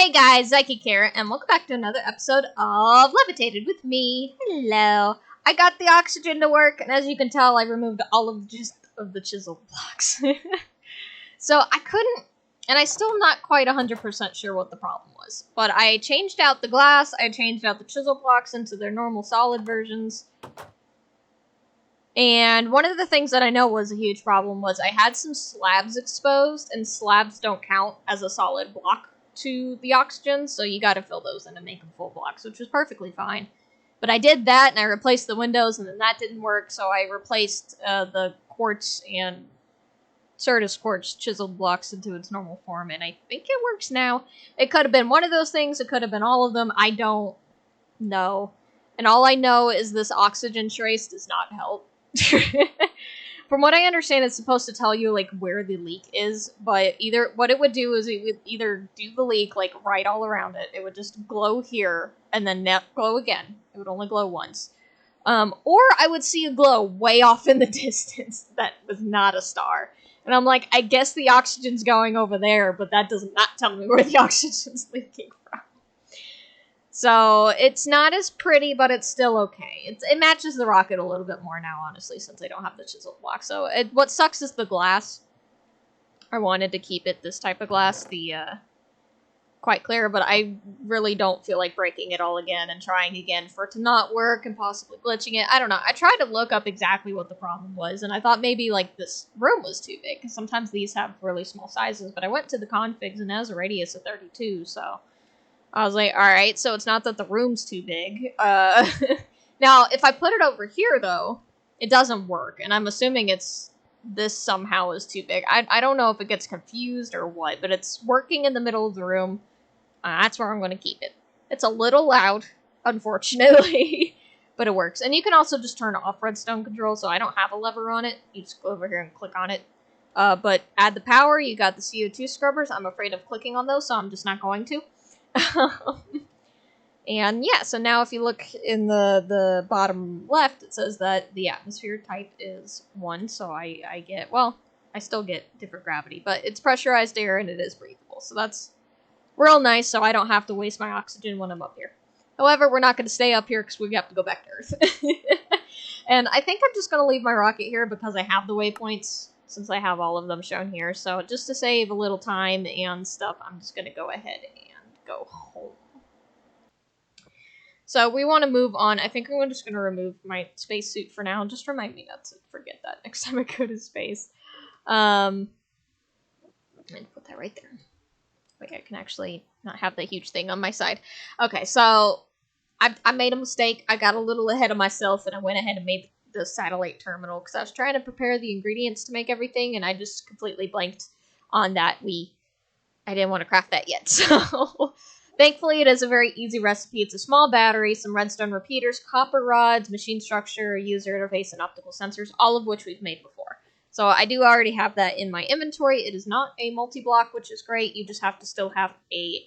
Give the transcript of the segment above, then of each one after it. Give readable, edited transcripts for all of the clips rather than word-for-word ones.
Hey guys, Zyke Kara, and welcome back to another episode of Levitated with me. Hello. I got the oxygen to work, and as you can tell, I removed all of the chisel blocks. So I couldn't, and I'm still not quite 100% sure what the problem was. But I changed out the glass, I changed out the chisel blocks into their normal solid versions. And one of the things that I know was a huge problem was I had some slabs exposed, and slabs don't count as a solid block to the oxygen, so you gotta fill those in and make them full blocks, which was perfectly fine. But I did that, and I replaced the windows, and then that didn't work, so I replaced the quartz and Certus quartz chiseled blocks into its normal form, and I think it works now. It could have been one of those things, it could have been all of them, I don't know. And all I know is this oxygen trace does not help. From what I understand, it's supposed to tell you, like, where the leak is, but either what it would do is it would either do the leak, like, right all around it. It would just glow here, and then not glow again. It would only glow once. Or I would see a glow way off in the distance that was not a star. And I'm like, I guess the oxygen's going over there, but that does not tell me where the oxygen's leaking from. So, it's not as pretty, but it's still okay. It matches the rocket a little bit more now, honestly, since I don't have the chisel block. So, what sucks is the glass. I wanted to keep it this type of glass, the quite clear, but I really don't feel like breaking it all again and trying again for it to not work and possibly glitching it. I don't know. I tried to look up exactly what the problem was, and I thought maybe, like, this room was too big, because sometimes these have really small sizes, but I went to the configs, and it has a radius of 32, so I was like, alright, so it's not that the room's too big. Now, if I put it over here, though, it doesn't work, and I'm assuming this somehow is too big. I don't know if it gets confused or what, but it's working in the middle of the room. That's where I'm going to keep it. It's a little loud, unfortunately, but it works. And you can also just turn off redstone control, so I don't have a lever on it. You just go over here and click on it. But add the power, you got the CO2 scrubbers. I'm afraid of clicking on those, so I'm just not going to. And yeah, so now if you look in the bottom left, it says that the atmosphere type is 1, so I get, well, I still get different gravity, but it's pressurized air and it is breathable, so that's real nice, so I don't have to waste my oxygen when I'm up here. However, we're not going to stay up here because we have to go back to Earth. And I think I'm just going to leave my rocket here because I have the waypoints, since I have all of them shown here, so just to save a little time and stuff, I'm just going to go ahead and go home. So we want to move on. I think I'm just going to remove my spacesuit for now. Just remind me not to forget that next time I go to space. I'm going to put that right there. Like I can actually not have that huge thing on my side. Okay, so I made a mistake. I got a little ahead of myself, and I went ahead and made the satellite terminal because I was trying to prepare the ingredients to make everything, and I just completely blanked on that. I didn't want to craft that yet, so thankfully it is a very easy recipe. It's a small battery, some redstone repeaters, copper rods, machine structure, user interface, and optical sensors, all of which we've made before. So I do already have that in my inventory. It is not a multi-block, which is great. You just have to still have a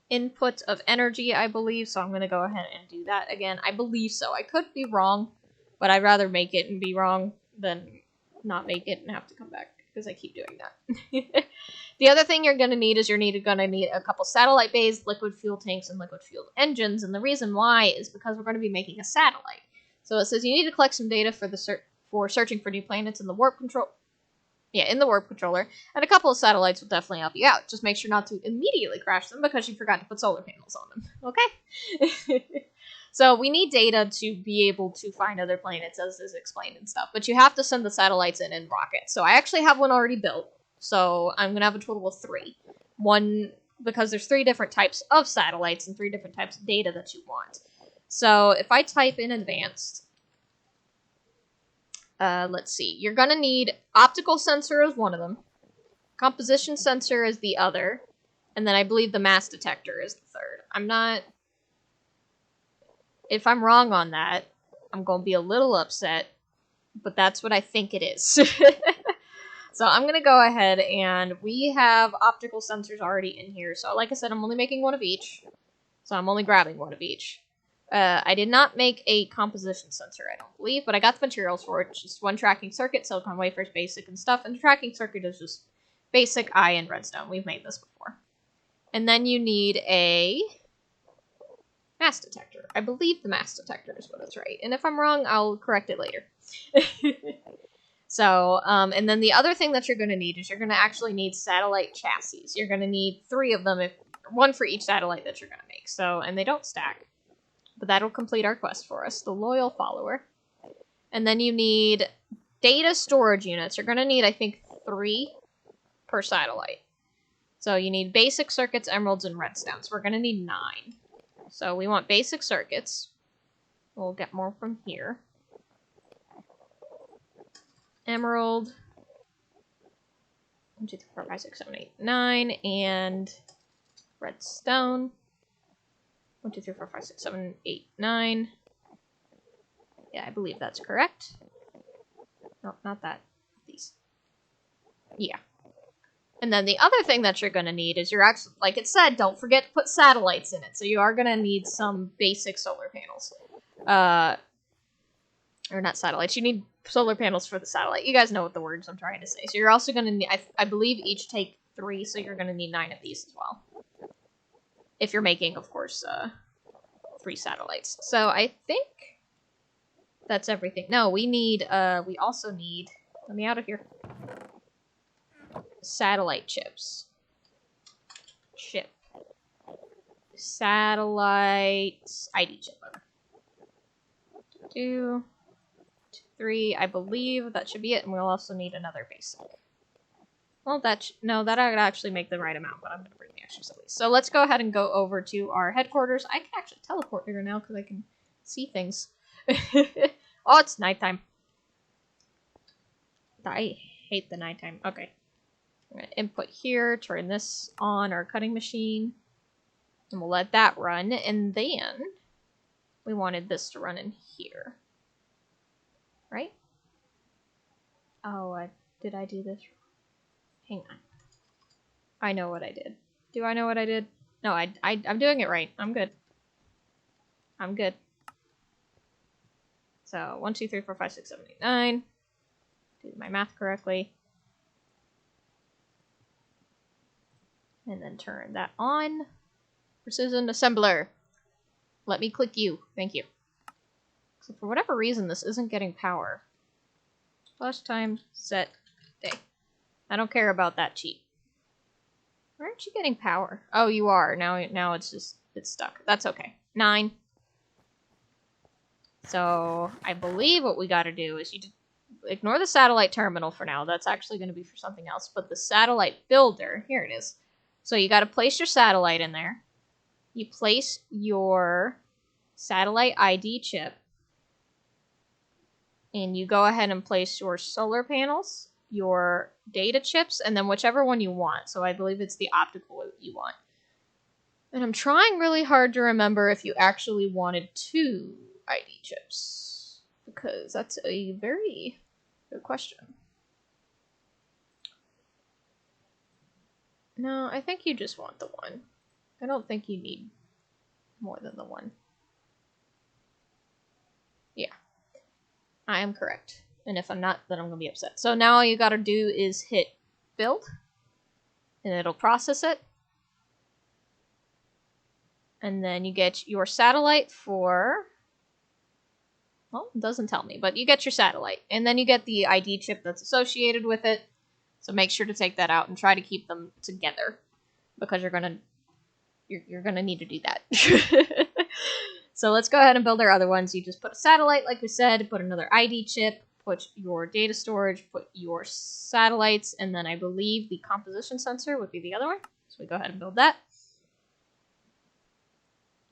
input of energy, I believe, so I'm going to go ahead and do that again. I believe so. I could be wrong, but I'd rather make it and be wrong than not make it and have to come back, because I keep doing that. The other thing you're going to need is you're going to need a couple satellite bays, liquid fuel tanks, and liquid fuel engines. And the reason why is because we're going to be making a satellite. So it says you need to collect some data for searching for new planets in the warp control. Yeah, in the warp controller. And a couple of satellites will definitely help you out. Just make sure not to immediately crash them because you forgot to put solar panels on them. Okay? So we need data to be able to find other planets, as is explained and stuff. But you have to send the satellites in rockets. So I actually have one already built. So I'm going to have a total of 3. One, because there's 3 different types of satellites and 3 different types of data that you want. So if I type in advanced, let's see. You're going to need optical sensor as one of them. Composition sensor is the other. And then I believe the mass detector is the third. I'm not... If I'm wrong on that, I'm going to be a little upset, but that's what I think it is. So I'm going to go ahead, and we have optical sensors already in here. So like I said, I'm only making one of each. So I'm only grabbing one of each. I did not make a composition sensor, I don't believe, but I got the materials for it. It's just one tracking circuit, silicon wafers, basic and stuff, and the tracking circuit is just basic iron redstone. We've made this before. And then you need a mass detector. I believe the mass detector is what it's right. And if I'm wrong, I'll correct it later. So, and then the other thing that you're going to need is you're going to actually need satellite chassis. You're going to need 3 of them, one for each satellite that you're going to make. So, and they don't stack. But that'll complete our quest for us. The loyal follower. And then you need data storage units. You're going to need, I think, 3 per satellite. So you need basic circuits, emeralds, and redstones. We're going to need 9. So we want basic circuits. We'll get more from here. Emerald. 1, 2, 3, 4, 5, 6, 7, 8, 9. And redstone. 1, 2, 3, 4, 5, 6, 7, 8, 9. Yeah, I believe that's correct. No, not that. These. Yeah. And then the other thing that you're going to need is you're actually, like it said, don't forget to put satellites in it. So you are going to need some basic solar panels. Or not satellites. You need solar panels for the satellite. You guys know what the words I'm trying to say. So you're also going to need, I believe each take 3, so you're going to need 9 of these as well. If you're making, of course, 3 satellites. So I think that's everything. No, we also need, let me out of here. Satellite chips. Satellite ID chip. 2, 3. I believe that should be it, and we'll also need another basic. Well, that would actually make the right amount, but I'm going to bring the extras at least. So let's go ahead and go over to our headquarters. I can actually teleport here now because I can see things. Oh, it's nighttime. I hate the nighttime. Okay. I'm going to input here, turn this on our cutting machine, and we'll let that run, and then we wanted this to run in here. Right? Oh, did I do this? Hang on. I know what I did. Do I know what I did? No, I'm doing it right. I'm good. I'm good. So, 1, 2, 3, 4, 5, 6, 7, 8, 9. Do my math correctly. And then turn that on. Precision assembler. Let me click you. Thank you. So for whatever reason, this isn't getting power. Flash time, set, day. I don't care about that cheat. Why aren't you getting power? Oh, you are. Now it's stuck. That's okay. 9. So I believe what we got to do is you ignore the satellite terminal for now. That's actually going to be for something else. But the satellite builder, here it is. So you got to place your satellite in there. You place your satellite ID chip. And you go ahead and place your solar panels, your data chips, and then whichever one you want. So I believe it's the optical you want. And I'm trying really hard to remember if you actually wanted 2 ID chips. Because that's a very good question. No, I think you just want the 1. I don't think you need more than the 1. Yeah. I am correct. And if I'm not, then I'm going to be upset. So now all you got to do is hit build. And it'll process it. And then you get your satellite for... Well, it doesn't tell me, but you get your satellite. And then you get the ID chip that's associated with it. So make sure to take that out and try to keep them together. Because you're gonna need to do that. So let's go ahead and build our other ones. You just put a satellite, like we said, put another ID chip, put your data storage, put your satellites, and then I believe the composition sensor would be the other one. So we go ahead and build that.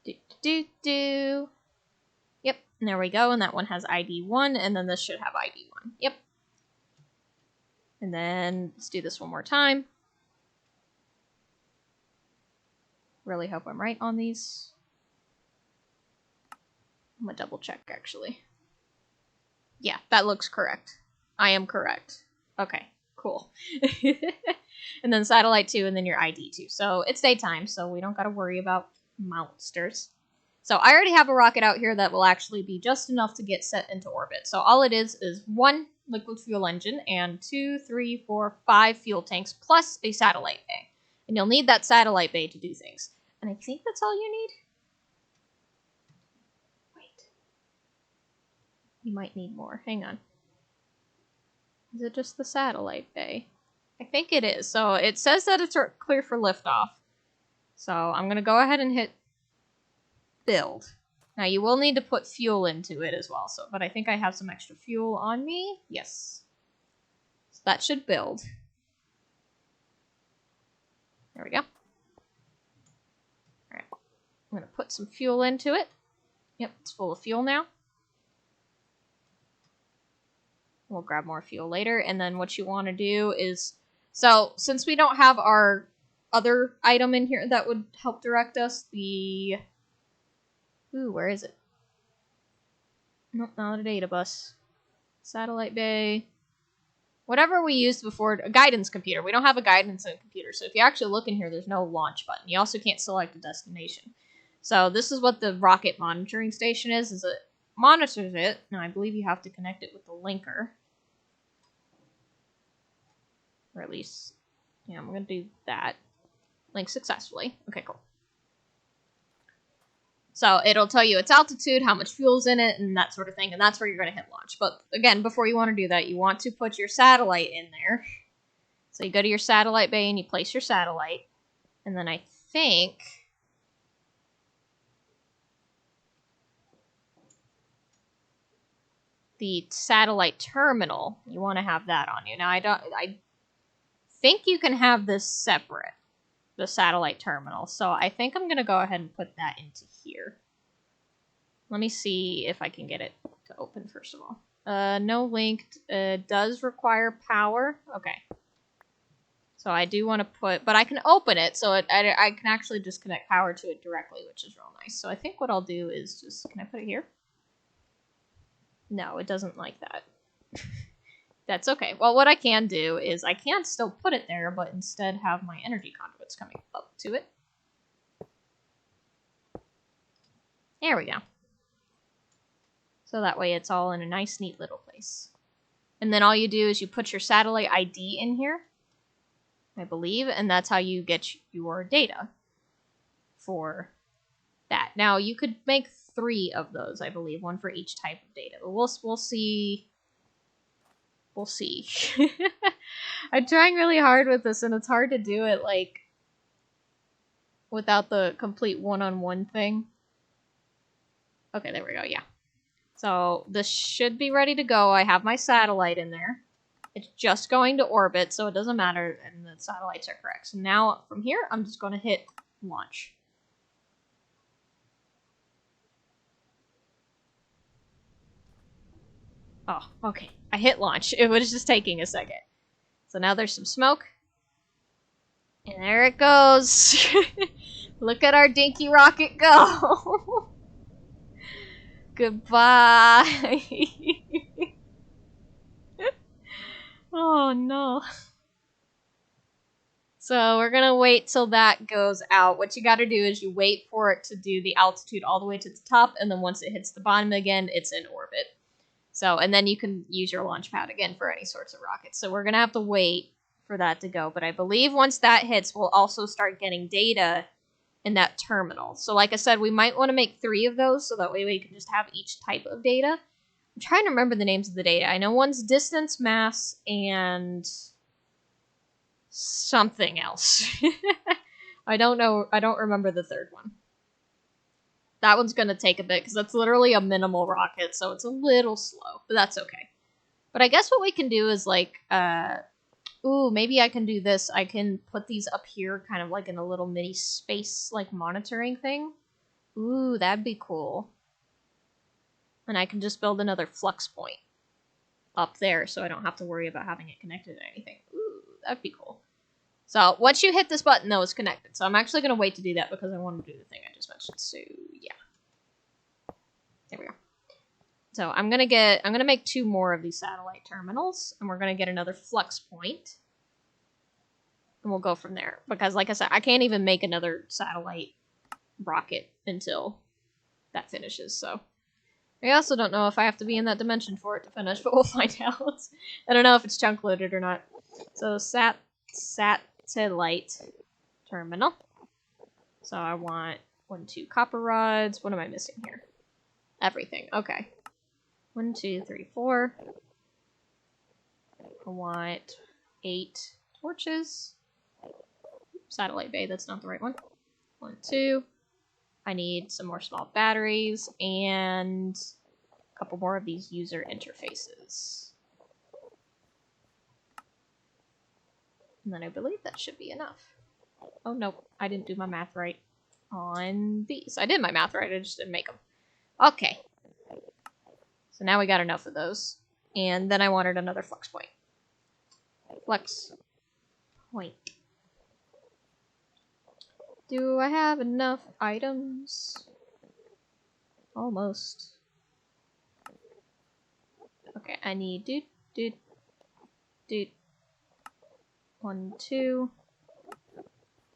Yep, and there we go, and that one has ID 1, and then this should have ID 1. Yep. And then let's do this one more time. Really hope I'm right on these. I'm gonna double check, actually. Yeah, that looks correct. I am correct. Okay, cool. And then satellite 2, and then your ID 2. So it's daytime, so we don't gotta worry about monsters. So I already have a rocket out here that will actually be just enough to get set into orbit. So all it is 1 liquid fuel engine and 2, 3, 4, 5 fuel tanks plus a satellite bay. And you'll need that satellite bay to do things. And I think that's all you need. Wait. You might need more. Hang on. Is it just the satellite bay? I think it is. So it says that it's clear for liftoff. So I'm going to go ahead and hit build. Now you will need to put fuel into it as well. But I think I have some extra fuel on me. Yes. So that should build. There we go. Alright. I'm going to put some fuel into it. Yep, it's full of fuel now. We'll grab more fuel later. And then what you want to do is... So, since we don't have our other item in here that would help direct us, the... Ooh, where is it? Nope, not a data bus. Satellite bay. Whatever we used before, a guidance computer. We don't have a guidance computer, so if you actually look in here, there's no launch button. You also can't select a destination. So this is what the rocket monitoring station is it monitors it. Now I believe you have to connect it with the linker. Or at least, yeah, I'm going to do that. Link successfully. Okay, cool. So it'll tell you its altitude, how much fuel's in it, and that sort of thing, and that's where you're going to hit launch. But again, before you want to do that, you want to put your satellite in there. So you go to your satellite bay and you place your satellite. And then I think... the satellite terminal, you want to have that on you. Now, I think you can have this separate. The satellite terminal. So I think I'm going to go ahead and put that into here. Let me see if I can get it to open first of all. No linked. Does require power. Okay. So I do want to put, but I can open it so I can actually just connect power to it directly, which is real nice. So I think what I'll do is just, can I put it here? No, it doesn't like that. That's okay. Well, what I can do is I can still put it there, but instead have my energy conduits coming up to it. There we go. So that way it's all in a nice, neat little place. And then all you do is you put your satellite ID in here, I believe, and that's how you get your data for that. Now, you could make 3 of those, I believe, 1 for each type of data. But we'll see... We'll see. I'm trying really hard with this, and it's hard to do it, like, without the complete one-on-one thing. Okay, there we go, yeah. So, this should be ready to go. I have my satellite in there. It's just going to orbit, so it doesn't matter, and the satellites are correct. So now, from here, I'm just going to hit launch. Oh, okay. I hit launch. It was just taking a second. So now there's some smoke. And there it goes. Look at our dinky rocket go. Goodbye. Oh, no. So we're going to wait till that goes out. What you got to do is you wait for it to do the altitude all the way to the top. And then once it hits the bottom again, it's in orbit. So, and then you can use your launch pad again for any sorts of rockets. So we're going to have to wait for that to go. But I believe once that hits, we'll also start getting data in that terminal. So like I said, we might want to make 3 of those so that way we can just have each type of data. I'm trying to remember the names of the data. I know one's distance, mass, and something else. I don't know. I don't remember the third one. That one's going to take a bit because that's literally a minimal rocket, so it's a little slow, but that's okay. But I guess what we can do is like, ooh, maybe I can do this. I can put these up here kind of like in a little mini space like monitoring thing. Ooh, that'd be cool. And I can just build another flux point up there so I don't have to worry about having it connected to anything. Ooh, that'd be cool. So once you hit this button, though, it's connected. So I'm actually going to wait to do that because I want to do the thing I just mentioned. So yeah, there we go. So I'm gonna make 2 more of these satellite terminals, and we're gonna get another flux point, and we'll go from there. Because like I said, I can't even make another satellite rocket until that finishes. So I also don't know if I have to be in that dimension for it to finish, but we'll find out. I don't know if it's chunk loaded or not. So satellite. terminal. So I want 1, 2 copper rods. What am I missing here? Everything. Okay. 1, 2, 3, 4. I want 8 torches. Satellite bay, that's not the right one. 1, 2. I need some more small batteries and a couple more of these user interfaces. And then I believe that should be enough. Oh, no, I didn't do my math right on these. I did my math right, I just didn't make them. Okay. So now we got enough of those. And then I wanted another flex point. Flex point. Do I have enough items? Almost. Okay, I need doot. 1, 2.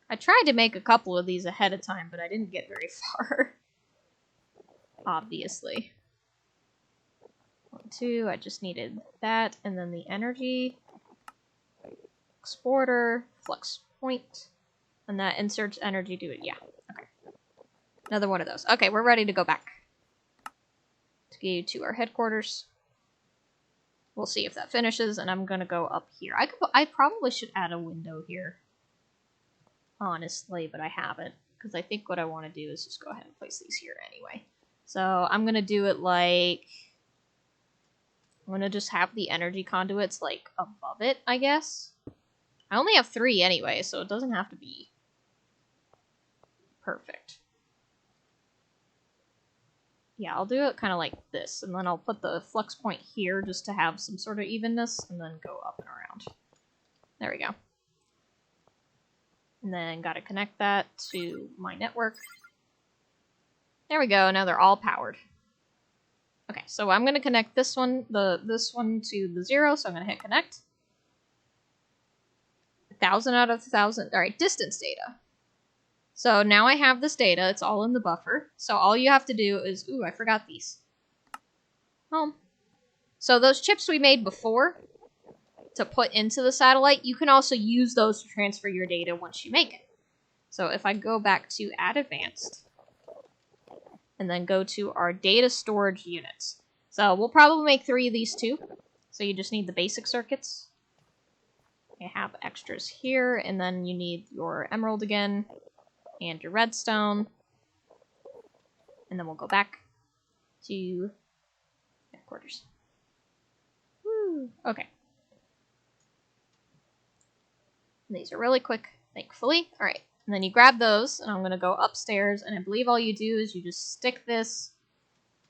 I tried to make a couple of these ahead of time, but I didn't get very far. Obviously. 1, 2, I just needed that, and then the energy. Exporter, flex point, and that inserts energy to it. Yeah, okay. Another one of those. Okay, we're ready to go back. To our headquarters. We'll see if that finishes, and I'm gonna go up here. I probably should add a window here. Honestly, but I haven't, because I think what I want to do is just go ahead and place these here anyway. So I'm gonna do it like... I'm gonna just have the energy conduits, like, above it, I guess. I only have 3 anyway, so it doesn't have to be perfect. Yeah, I'll do it kind of like this, and then I'll put the flex point here just to have some sort of evenness, and then go up and around. There we go. And then gotta connect that to my network. There we go, now they're all powered. Okay, so I'm gonna connect this one, this one to the 0, so I'm gonna hit connect. 1,000 out of 1,000, alright, distance data. So now I have this data, it's all in the buffer. So all you have to do is, ooh, I forgot these. Home. So those chips we made before to put into the satellite, you can also use those to transfer your data once you make it. So if I go back to Add Advanced, and then go to our data storage units. So we'll probably make 3 of these too. So you just need the basic circuits. You have extras here, and then you need your emerald again, and your redstone. And then we'll go back to headquarters. Woo! Okay. And these are really quick, thankfully. Alright, and then you grab those, and I'm going to go upstairs, and I believe all you do is you just stick this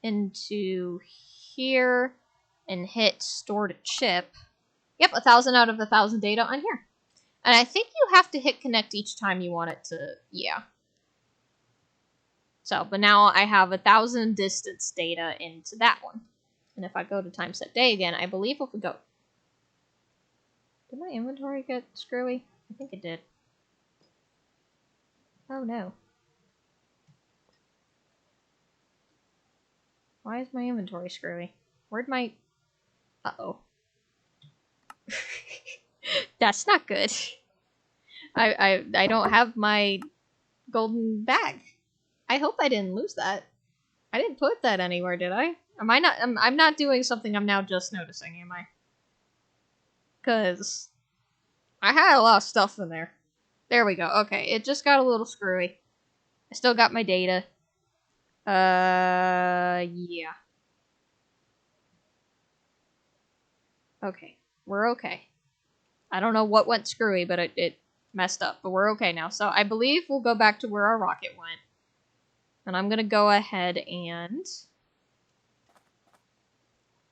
into here and hit store to chip. Yep, 1,000 out of 1,000 data on here. And I think you have to hit connect each time you want it to, yeah. So, but now I have 1,000 distance data into that one. And if I go to time set day again, I believe if we go... Did my inventory get screwy? I think it did. Oh no. Why is my inventory screwy? Where'd my... Uh-oh. That's not good. I don't have my golden bag. I hope I didn't lose that. I didn't put that anywhere, did I? Am I not? I'm not doing something I'm now just noticing, am I? Because I had a lot of stuff in there. There we go. Okay, it just got a little screwy. I still got my data. Yeah. Okay, we're okay. I don't know what went screwy, but it messed up. But we're okay now. So I believe we'll go back to where our rocket went. And I'm going to go ahead and...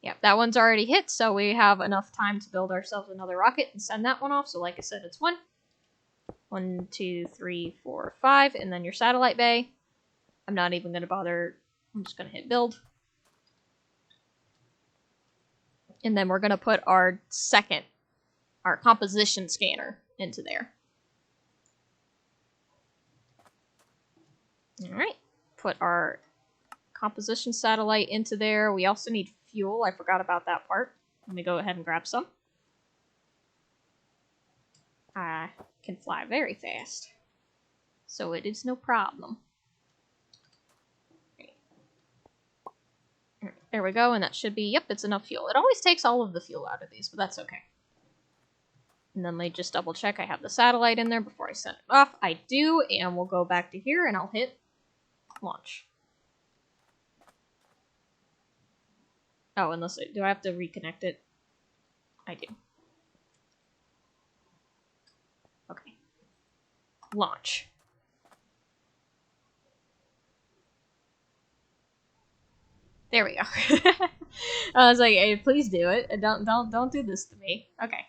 Yep, that one's already hit, so we have enough time to build ourselves another rocket and send that one off. So like I said, it's 1. 1, 2, 3, 4, 5, and then your satellite bay. I'm not even going to bother. I'm just going to hit build. And then we're going to put our composition scanner into there. Alright, put our composition satellite into there. We also need fuel. I forgot about that part. Let me go ahead and grab some. I can fly very fast. So it is no problem. There we go, and that should be, yep, it's enough fuel. It always takes all of the fuel out of these, but that's okay. And then let me just double check I have the satellite in there before I send it off. I do, and we'll go back to here, and I'll hit launch. Oh, unless, do I have to reconnect it? I do. Okay. Launch. There we go. I was like, hey, please do it. Don't do this to me. Okay.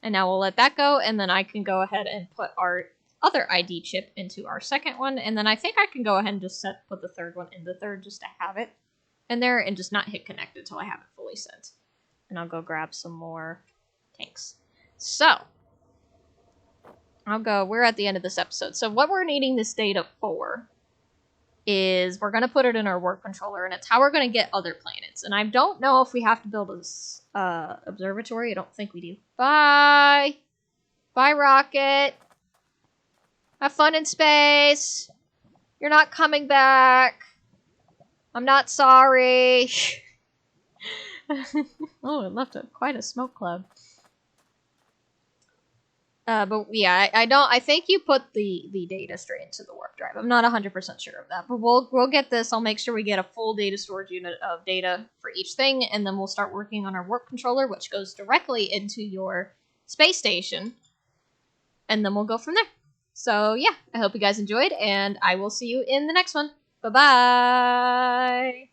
And now we'll let that go, and then I can go ahead and put our other ID chip into our second one, and then I think I can go ahead and just put the third one in the third just to have it in there and just not hit connect until I have it fully sent. And I'll go grab some more tanks. So, we're at the end of this episode. So what we're needing this data for is we're going to put it in our warp controller, and it's how we're going to get other planets. And I don't know if we have to build a observatory. I don't think we do. Bye! Bye, Rocket! Have fun in space! You're not coming back! I'm not sorry! Oh, it left quite a smoke cloud. But yeah, I think you put the data straight into the warp drive. I'm not 100% sure of that, but we'll get this. I'll make sure we get a full data storage unit of data for each thing, and then we'll start working on our warp controller, which goes directly into your space station, and then we'll go from there. So yeah, I hope you guys enjoyed, and I will see you in the next one. Bye-bye!